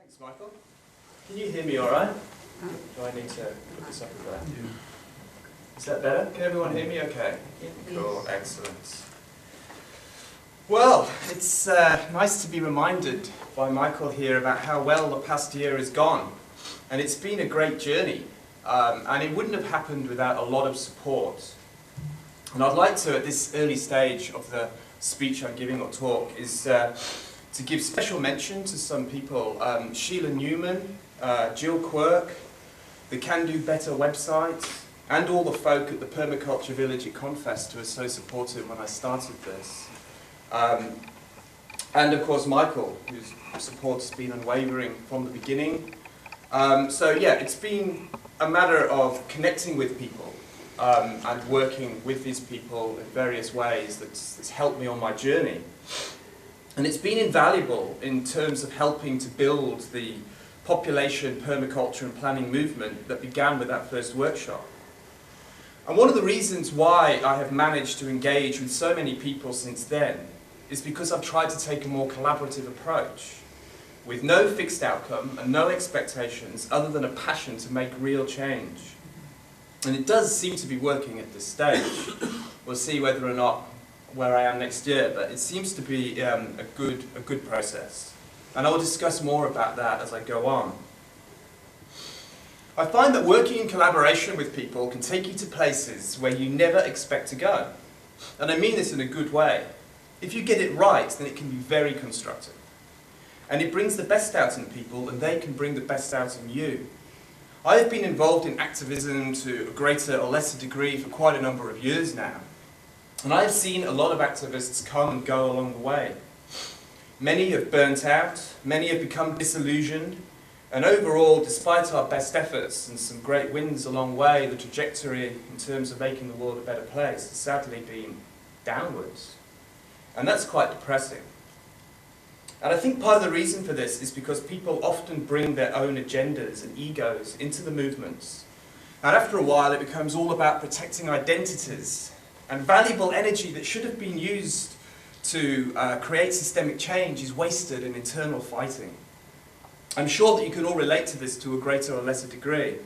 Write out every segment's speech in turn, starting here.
Thanks, Michael. Can you hear me all right? Do I need to put this up there? Is that better? Can everyone hear me okay? Cool, excellent. Well, it's nice to be reminded by Michael here about how well the past year has gone. And it's been a great journey. And it wouldn't have happened without a lot of support. And I'd like to, at this early stage of the speech I'm giving or talk, is to give special mention to some people. Sheila Newman, Jill Quirk, the Can Do Better website, and all the folk at the Permaculture Village at Confest who were so supportive when I started this. And of course Michael, whose support has been unwavering from the beginning. So yeah, it's been a matter of connecting with people and working with these people in various ways that's helped me on my journey. And it's been invaluable in terms of helping to build the population, permaculture and planning movement that began with that first workshop. And one of the reasons why I have managed to engage with so many people since then is because I've tried to take a more collaborative approach with no fixed outcome and no expectations other than a passion to make real change. And it does seem to be working at this stage. We'll see whether or not where I am next year, but it seems to be a good process. And I will discuss more about that as I go on. I find that working in collaboration with people can take you to places where you never expect to go. And I mean this in a good way. If you get it right, then it can be very constructive. And it brings the best out in people, and they can bring the best out in you. I have been involved in activism to a greater or lesser degree for quite a number of years now. And I have seen a lot of activists come and go along the way. Many have burnt out, many have become disillusioned, and overall, despite our best efforts and some great wins along the way, the trajectory in terms of making the world a better place has sadly been downwards. And that's quite depressing. And I think part of the reason for this is because people often bring their own agendas and egos into the movements. And after a while, it becomes all about protecting identities and valuable energy that should have been used to create systemic change is wasted in internal fighting. I'm sure that you can all relate to this to a greater or lesser degree.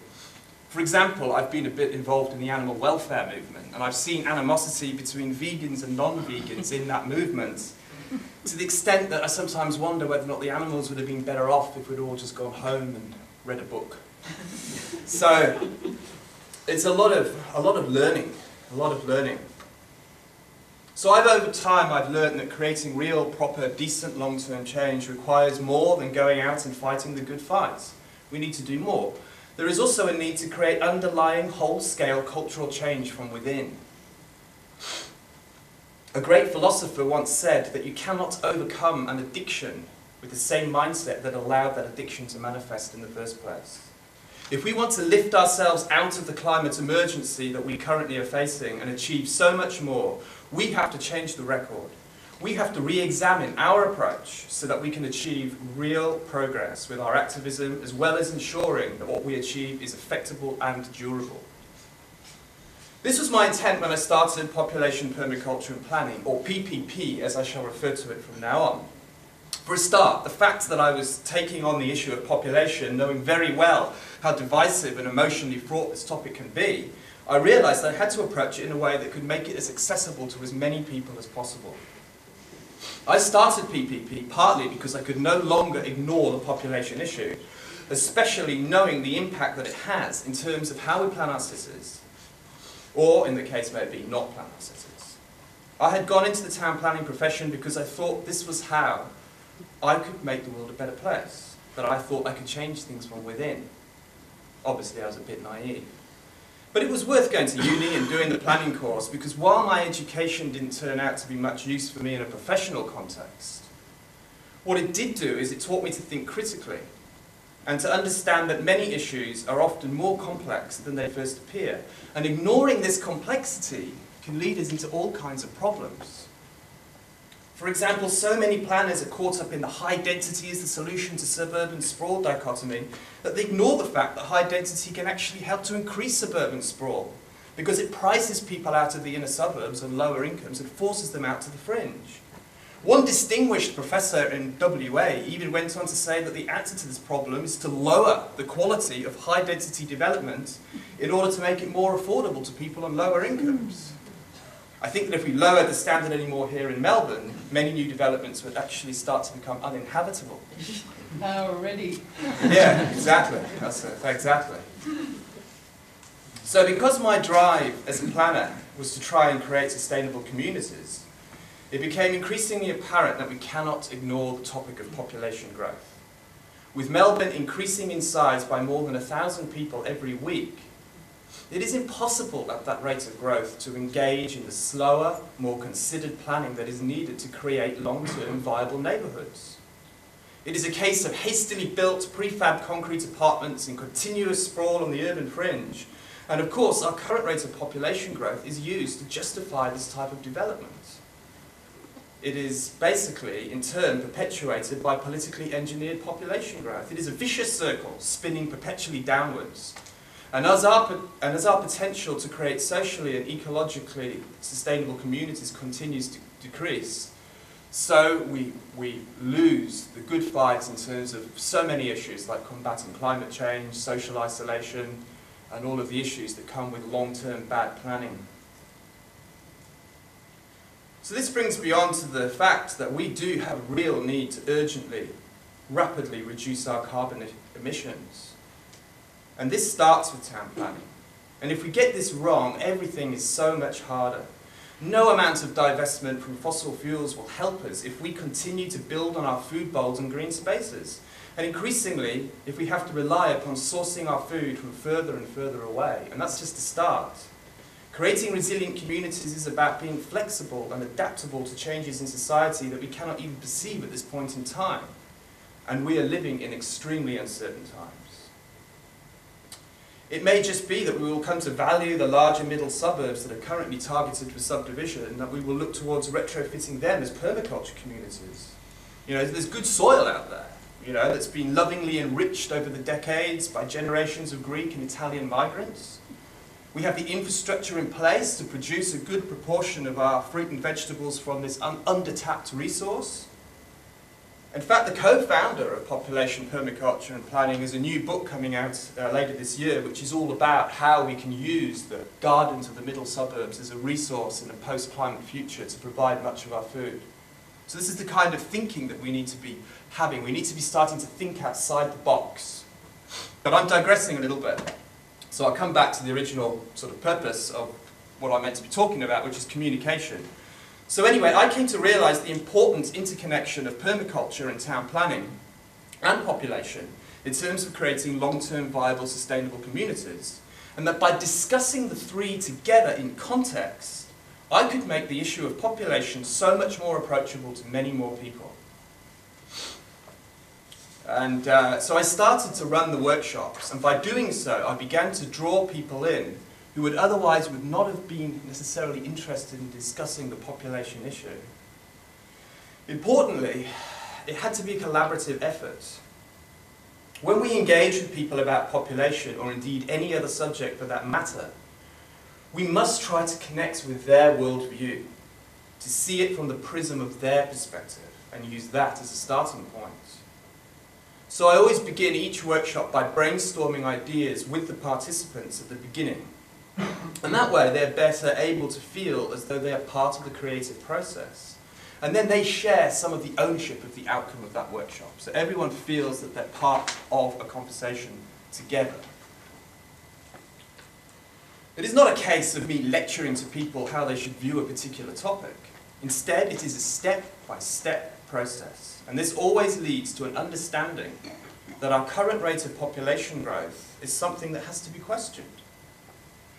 For example, I've been a bit involved in the animal welfare movement, and I've seen animosity between vegans and non-vegans in that movement, to the extent that I sometimes wonder whether or not the animals would have been better off if we'd all just gone home and read a book. So it's a lot of learning. So over time I've learned that creating real, proper, decent long-term change requires more than going out and fighting the good fights. We need to do more. There is also a need to create underlying whole-scale cultural change from within. A great philosopher once said that you cannot overcome an addiction with the same mindset that allowed that addiction to manifest in the first place. If we want to lift ourselves out of the climate emergency that we currently are facing and achieve so much more, we have to change the record. We have to re-examine our approach so that we can achieve real progress with our activism, as well as ensuring that what we achieve is effectable and durable. This was my intent when I started Population, Permaculture and Planning, or PPP as I shall refer to it from now on. For a start, the fact that I was taking on the issue of population, knowing very well how divisive and emotionally fraught this topic can be, I realised that I had to approach it in a way that could make it as accessible to as many people as possible. I started PPP partly because I could no longer ignore the population issue, especially knowing the impact that it has in terms of how we plan our cities, or in the case maybe not plan our cities. I had gone into the town planning profession because I thought this was how I could make the world a better place, that I thought I could change things from within. Obviously I was a bit naive. But it was worth going to uni and doing the planning course, because while my education didn't turn out to be much use for me in a professional context, what it did do is it taught me to think critically and to understand that many issues are often more complex than they first appear. And ignoring this complexity can lead us into all kinds of problems. For example, so many planners are caught up in the high density as the solution to suburban sprawl dichotomy that they ignore the fact that high density can actually help to increase suburban sprawl, because it prices people out of the inner suburbs and lower incomes and forces them out to the fringe. One distinguished professor in WA even went on to say that the answer to this problem is to lower the quality of high-density development in order to make it more affordable to people on lower incomes. I think that if we lowered the standard anymore here in Melbourne, many new developments would actually start to become uninhabitable. Now already. Yeah, exactly. Exactly. So because my drive as a planner was to try and create sustainable communities, it became increasingly apparent that we cannot ignore the topic of population growth. With Melbourne increasing in size by more than 1,000 people every week, it is impossible at that rate of growth to engage in the slower, more considered planning that is needed to create long-term viable neighbourhoods. It is a case of hastily built prefab concrete apartments in continuous sprawl on the urban fringe. And of course, our current rate of population growth is used to justify this type of development. It is basically, in turn, perpetuated by politically engineered population growth. It is a vicious circle, spinning perpetually downwards. And as our potential to create socially and ecologically sustainable communities continues to decrease, so we lose the good fight in terms of so many issues like combating climate change, social isolation, and all of the issues that come with long-term bad planning. So this brings me on to the fact that we do have a real need to urgently, rapidly reduce our carbon emissions. And this starts with town planning. And if we get this wrong, everything is so much harder. No amount of divestment from fossil fuels will help us if we continue to build on our food bowls and green spaces. And increasingly, if we have to rely upon sourcing our food from further and further away. And that's just the start. Creating resilient communities is about being flexible and adaptable to changes in society that we cannot even perceive at this point in time. And we are living in extremely uncertain times. It may just be that we will come to value the larger middle suburbs that are currently targeted for subdivision, and that we will look towards retrofitting them as permaculture communities. You know, there's good soil out there, you know, that's been lovingly enriched over the decades by generations of Greek and Italian migrants. We have the infrastructure in place to produce a good proportion of our fruit and vegetables from this undertapped resource. In fact, the co-founder of Population Permaculture and Planning has a new book coming out later this year, which is all about how we can use the gardens of the middle suburbs as a resource in a post-climate future to provide much of our food. So this is the kind of thinking that we need to be having. We need to be starting to think outside the box. But I'm digressing a little bit. So I'll come back to the original sort of purpose of what I'm meant to be talking about, which is communication. So anyway, I came to realise the important interconnection of permaculture and town planning and population in terms of creating long-term viable sustainable communities, and that by discussing the three together in context, I could make the issue of population so much more approachable to many more people. And so I started to run the workshops, and by doing so I began to draw people in who would otherwise would not have been necessarily interested in discussing the population issue. Importantly, it had to be a collaborative effort. When we engage with people about population, or indeed any other subject for that matter, we must try to connect with their worldview, to see it from the prism of their perspective, and use that as a starting point. So I always begin each workshop by brainstorming ideas with the participants at the beginning. And that way they're better able to feel as though they are part of the creative process. And then they share some of the ownership of the outcome of that workshop. So everyone feels that they're part of a conversation together. It is not a case of me lecturing to people how they should view a particular topic. Instead, it is a step-by-step process. And this always leads to an understanding that our current rate of population growth is something that has to be questioned.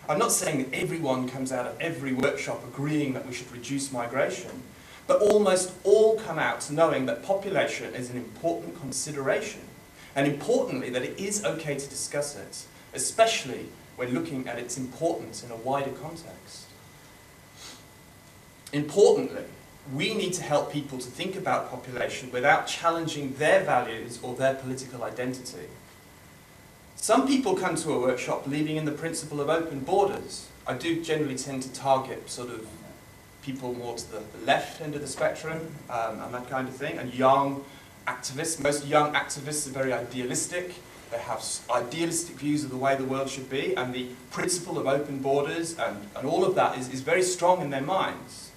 I'm not saying that everyone comes out of every workshop agreeing that we should reduce migration, but almost all come out knowing that population is an important consideration, and importantly that it is okay to discuss it, especially when looking at its importance in a wider context. Importantly, we need to help people to think about population without challenging their values or their political identity. Some people come to a workshop believing in the principle of open borders. I do generally tend to target sort of people more to the left end of the spectrum, and that kind of thing, and young activists. Most young activists are very idealistic. They have idealistic views of the way the world should be, and the principle of open borders and all of that is very strong in their minds.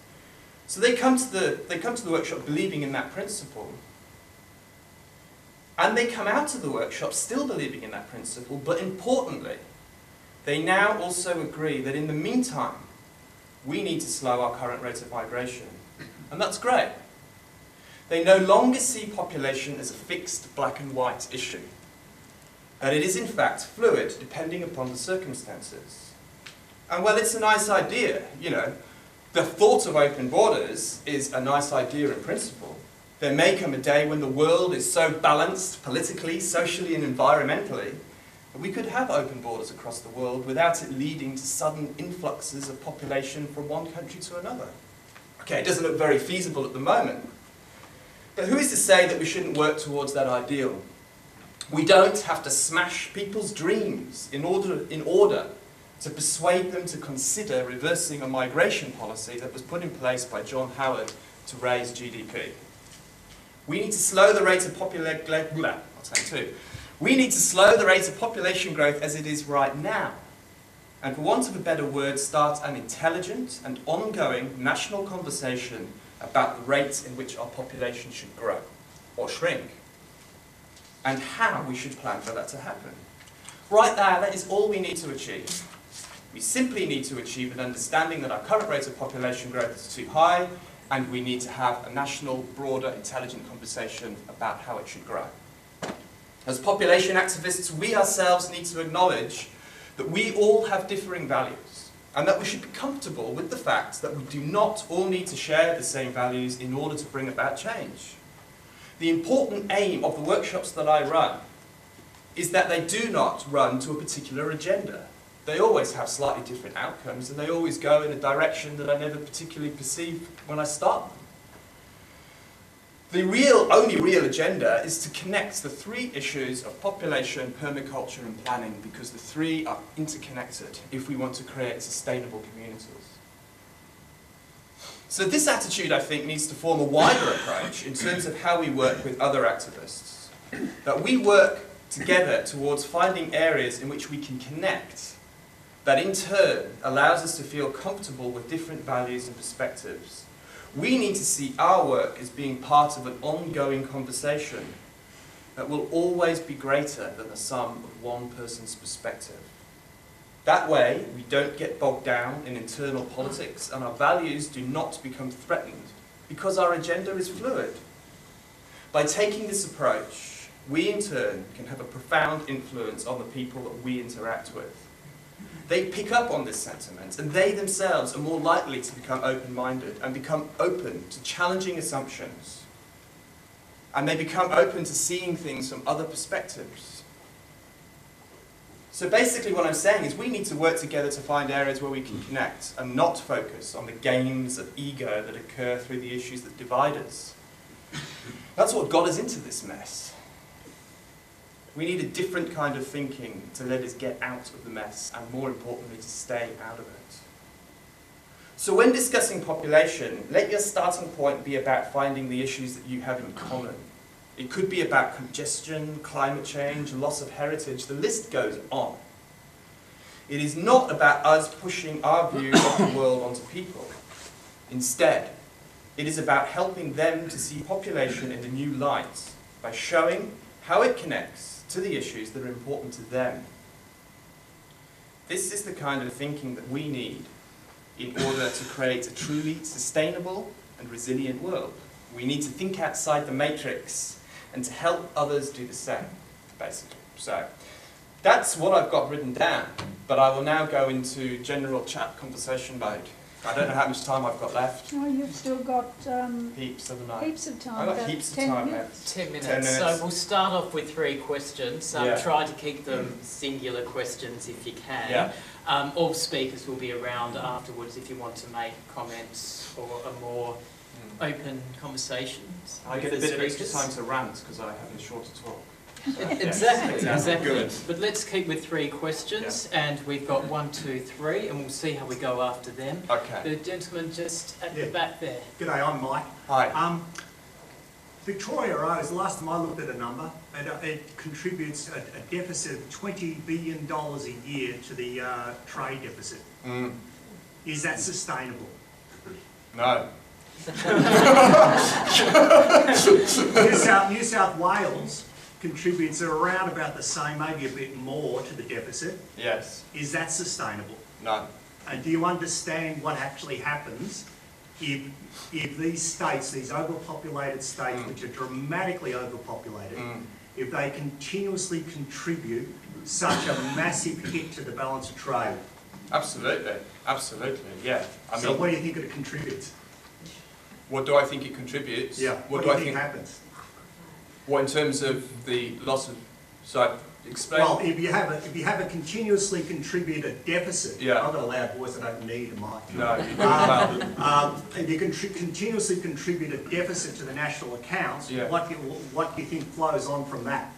So they come to the workshop believing in that principle. And they come out of the workshop still believing in that principle, but importantly, they now also agree that in the meantime, we need to slow our current rate of migration. And that's great. They no longer see population as a fixed black and white issue. That it is in fact fluid depending upon the circumstances. And well, it's a nice idea, you know. The thought of open borders is a nice idea in principle. There may come a day when the world is so balanced politically, socially and environmentally that we could have open borders across the world without it leading to sudden influxes of population from one country to another. Okay, it doesn't look very feasible at the moment. But who is to say that we shouldn't work towards that ideal? We don't have to smash people's dreams in order to persuade them to consider reversing a migration policy that was put in place by John Howard to raise GDP. We need to slow the rate of We need to slow the rate of population growth as it is right now. And for want of a better word, start an intelligent and ongoing national conversation about the rate in which our population should grow, or shrink, and how we should plan for that to happen. Right there, that is all we need to achieve. We simply need to achieve an understanding that our current rate of population growth is too high, and we need to have a national, broader, intelligent conversation about how it should grow. As population activists, we ourselves need to acknowledge that we all have differing values, and that we should be comfortable with the fact that we do not all need to share the same values in order to bring about change. The important aim of the workshops that I run is that they do not run to a particular agenda. They always have slightly different outcomes, and they always go in a direction that I never particularly perceive when I start them. The only real agenda is to connect the three issues of population, permaculture and planning, because the three are interconnected if we want to create sustainable communities. So this attitude, I think, needs to form a wider approach in terms of how we work with other activists. That we work together towards finding areas in which we can connect, that in turn allows us to feel comfortable with different values and perspectives. We need to see our work as being part of an ongoing conversation that will always be greater than the sum of one person's perspective. That way, we don't get bogged down in internal politics and our values do not become threatened because our agenda is fluid. By taking this approach, we in turn can have a profound influence on the people that we interact with. They pick up on this sentiment, and they themselves are more likely to become open-minded and become open to challenging assumptions. And they become open to seeing things from other perspectives. So basically what I'm saying is we need to work together to find areas where we can connect and not focus on the games of ego that occur through the issues that divide us. That's what got us into this mess. We need a different kind of thinking to let us get out of the mess and, more importantly, to stay out of it. So when discussing population, let your starting point be about finding the issues that you have in common. It could be about congestion, climate change, loss of heritage, the list goes on. It is not about us pushing our view of the world onto people. Instead, it is about helping them to see population in a new light by showing how it connects to the issues that are important to them. This is the kind of thinking that we need in order to create a truly sustainable and resilient world. We need to think outside the matrix and to help others do the same, basically. So that's what I've got written down, but I will now go into general chat conversation mode. I don't know how much time I've got left. Oh, you've still got Heaps, haven't I? heaps of time. I've got about heaps of 10 time minutes. left. 10 minutes. 10 minutes. So we'll start off with 3 questions. Yeah. Try to keep them singular questions if you can. Yeah. All speakers will be around afterwards if you want to make comments or a more open conversation. I get a bit of extra time to rant because I have a shorter talk. Exactly. Good. But let's keep with 3 questions, and we've got 1, 2, 3, and we'll see how we go after them. Okay. The gentleman just at the back there. G'day, I'm Mike. Hi. Victoria owes, last time I looked at a number, it contributes a deficit of $20 billion a year to the trade deficit. Is that sustainable? No. New South Wales contributes around about the same, maybe a bit more to the deficit. Yes. Is that sustainable? No. And do you understand what actually happens if these states, these overpopulated states, which are dramatically overpopulated, if they continuously contribute such a massive hit to the balance of trade? Absolutely. Absolutely. Yeah. So what do you think it contributes? What do I think it contributes? Yeah. What do you think happens? What in terms of the loss of? So explain. Well, if you have a continuously contributed deficit, Yeah. I've got a loud voice, I don't need a mic. No. You don't. If you continuously contribute a deficit to the national accounts, Yeah. what do you think flows on from that?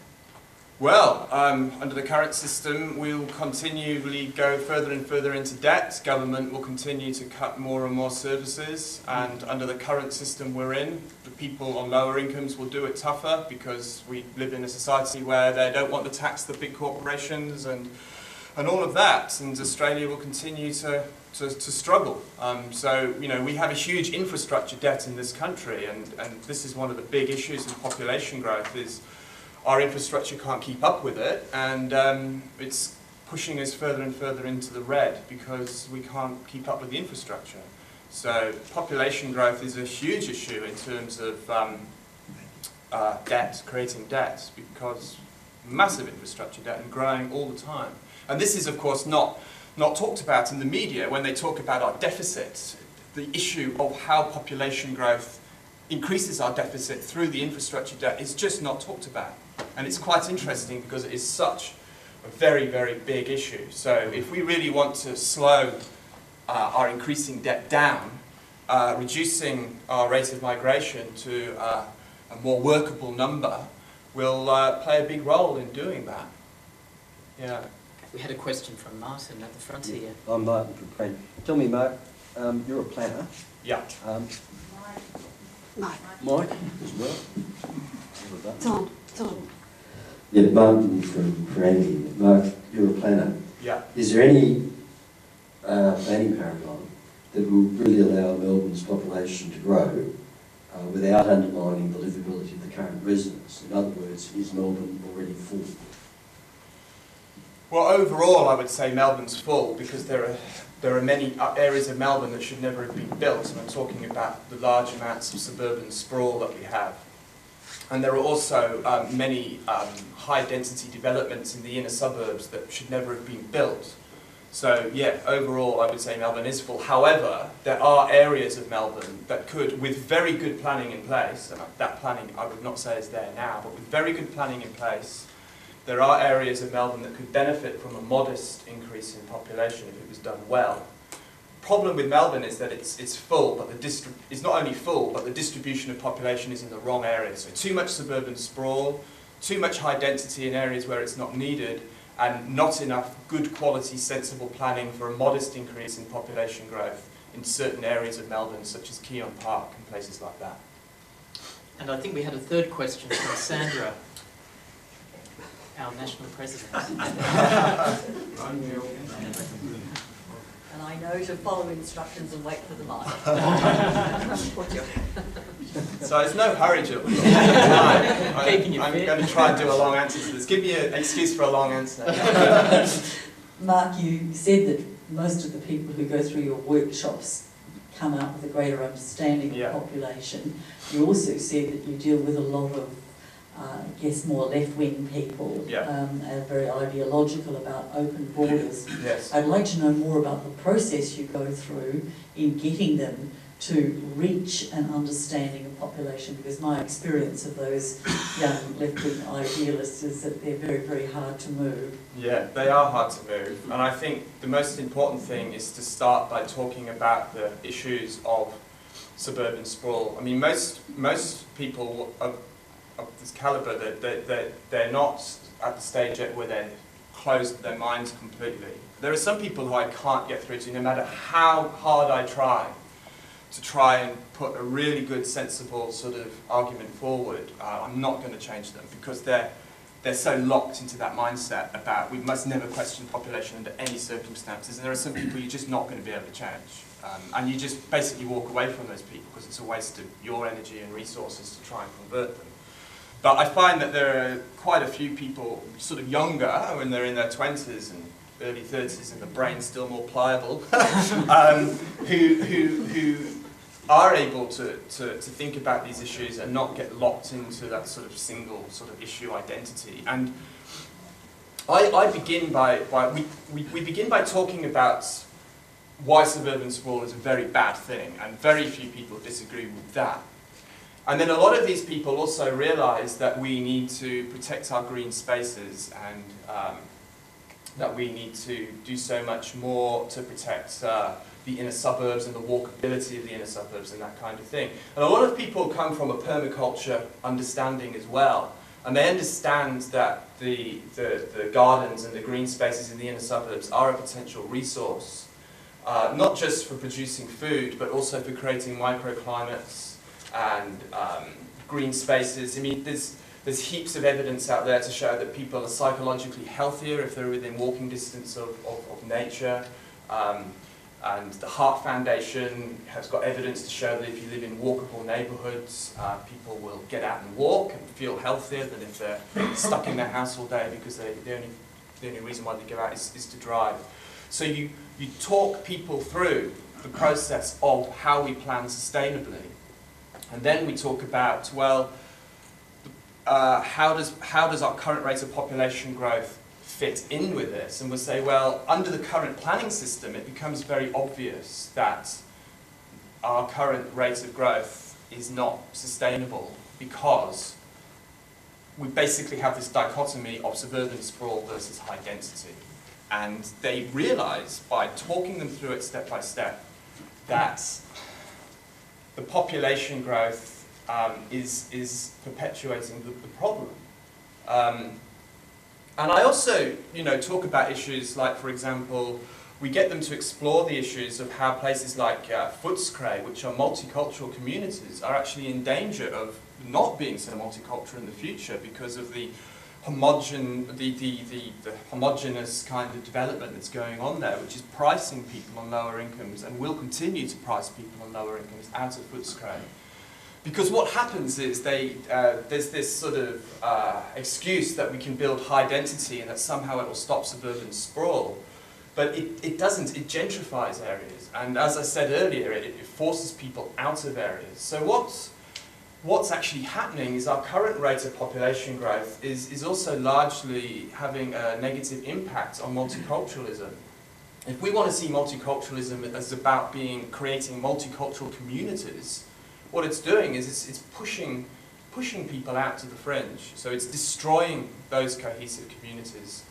Well, under the current system, we'll continually go further and further into debt. Government will continue to cut more and more services, and under the current system we're in, the people on lower incomes will do it tougher because we live in a society where they don't want to tax the big corporations and all of that, and Australia will continue to struggle. So, you know, we have a huge infrastructure debt in this country, and this is one of the big issues in population growth is our infrastructure can't keep up with it, and it's pushing us further and further into the red because we can't keep up with the infrastructure. So population growth is a huge issue in terms of debt, creating debt, because massive infrastructure debt and growing all the time. And this is, of course, not talked about in the media when they talk about our deficits. The issue of how population growth increases our deficit through the infrastructure debt is just not talked about. And it's quite interesting because it is such a very, very big issue. So if we really want to slow our increasing debt down, reducing our rate of migration to a more workable number will play a big role in doing that. Yeah. We had a question from Martin at the front here. I'm Martin from Crane. Tell me, Mark, you're a planner. Yeah. Mike as well. It's on. It's on. Yeah, Martin from Crane. Mark, you're a planner. Yeah. Is there any planning paradigm that will really allow Melbourne's population to grow without undermining the livability of the current residents? In other words, is Melbourne already full? Well, overall, I would say Melbourne's full because there are many areas of Melbourne that should never have been built, and I'm talking about the large amounts of suburban sprawl that we have. And there are also many high-density developments in the inner suburbs that should never have been built. So, yeah, overall, I would say Melbourne is full. However, there are areas of Melbourne that could, with very good planning in place, and that planning I would not say is there now, but with very good planning in place, there are areas of Melbourne that could benefit from a modest increase in population if it was done well. The problem with Melbourne is that it's full, but it's not only full, but the distribution of population is in the wrong areas. So too much suburban sprawl, too much high density in areas where it's not needed, and not enough good quality, sensible planning for a modest increase in population growth in certain areas of Melbourne, such as Keon Park and places like that. And I think we had a third question from Sandra, our national president. And I know to follow instructions and wait for the mic. So there's no hurry, Jill. I'm going to try and do a long answer to this. Give me an excuse for a long answer. Mark, you said that most of the people who go through your workshops come out with a greater understanding of the population. You also said that you deal with a lot of I guess more left-wing people, are very ideological about open borders. Yes. I'd like to know more about the process you go through in getting them to reach an understanding of population, because my experience of those young left-wing idealists is that they're very, very hard to move. Yeah, they are hard to move, and I think the most important thing is to start by talking about the issues of suburban sprawl. I mean, most people of this calibre, that they're not at the stage yet where they're closed their minds completely. There are some people who I can't get through to, no matter how hard I try and put a really good, sensible sort of argument forward. I'm not going to change them, because they're so locked into that mindset about we must never question population under any circumstances. And there are some people you're just not going to be able to change. And you just basically walk away from those people because it's a waste of your energy and resources to try and convert them. But I find that there are quite a few people sort of younger, when they're in their 20s and early 30s and the brain's still more pliable, who are able to think about these issues and not get locked into that sort of single sort of issue identity. And I begin we begin by talking about why suburban sprawl is a very bad thing, and very few people disagree with that. And then a lot of these people also realise that we need to protect our green spaces, and that we need to do so much more to protect the inner suburbs and the walkability of the inner suburbs and that kind of thing. And a lot of people come from a permaculture understanding as well, and they understand that the gardens and the green spaces in the inner suburbs are a potential resource, not just for producing food, but also for creating microclimates and green spaces. I mean, there's heaps of evidence out there to show that people are psychologically healthier if they're within walking distance of nature. And the Heart Foundation has got evidence to show that if you live in walkable neighbourhoods, people will get out and walk and feel healthier than if they're stuck in their house all day, because the only reason why they go out is to drive. So you talk people through the process of how we plan sustainably. And then we talk about, well, how does our current rate of population growth fit in with this? And we'll say, well, under the current planning system, it becomes very obvious that our current rate of growth is not sustainable, because we basically have this dichotomy of suburban sprawl versus high density. And they realise, by talking them through it step by step, that the population growth is perpetuating the problem. And I also, talk about issues like, for example, we get them to explore the issues of how places like Footscray, which are multicultural communities, are actually in danger of not being so multicultural in the future because of the homogeneous kind of development that's going on there, which is pricing people on lower incomes and will continue to price people on lower incomes out of Footscray. Because what happens is there's this sort of excuse that we can build high density and that somehow it will stop suburban sprawl. But it doesn't, it gentrifies areas. And as I said earlier, it forces people out of areas. So what's actually happening is our current rate of population growth is also largely having a negative impact on multiculturalism. If we want to see multiculturalism as about creating multicultural communities, what it's doing is it's pushing people out to the fringe. So it's destroying those cohesive communities.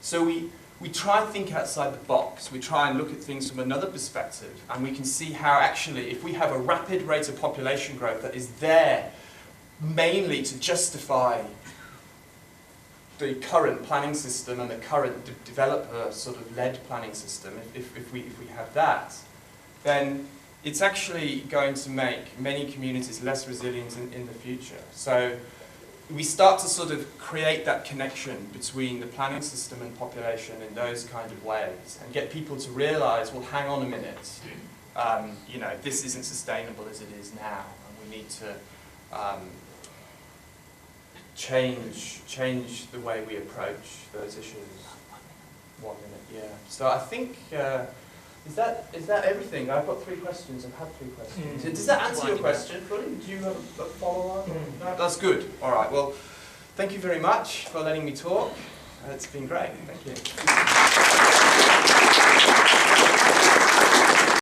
So we try and think outside the box. We try and look at things from another perspective, and we can see how actually, if we have a rapid rate of population growth that is there mainly to justify the current planning system and the current developer sort of led planning system, if we have that, then it's actually going to make many communities less resilient in the future. So we start to sort of create that connection between the planning system and population in those kind of ways, and get people to realise, well, hang on a minute, this isn't sustainable as it is now, and we need to change the way we approach those issues. 1 minute, yeah. So I think, is that everything? I've got 3 questions. I've had 3 questions. Does that answer your question, Fully? Do you have a follow-on? No? That's good. All right. Well, thank you very much for letting me talk. It's been great. Thank you.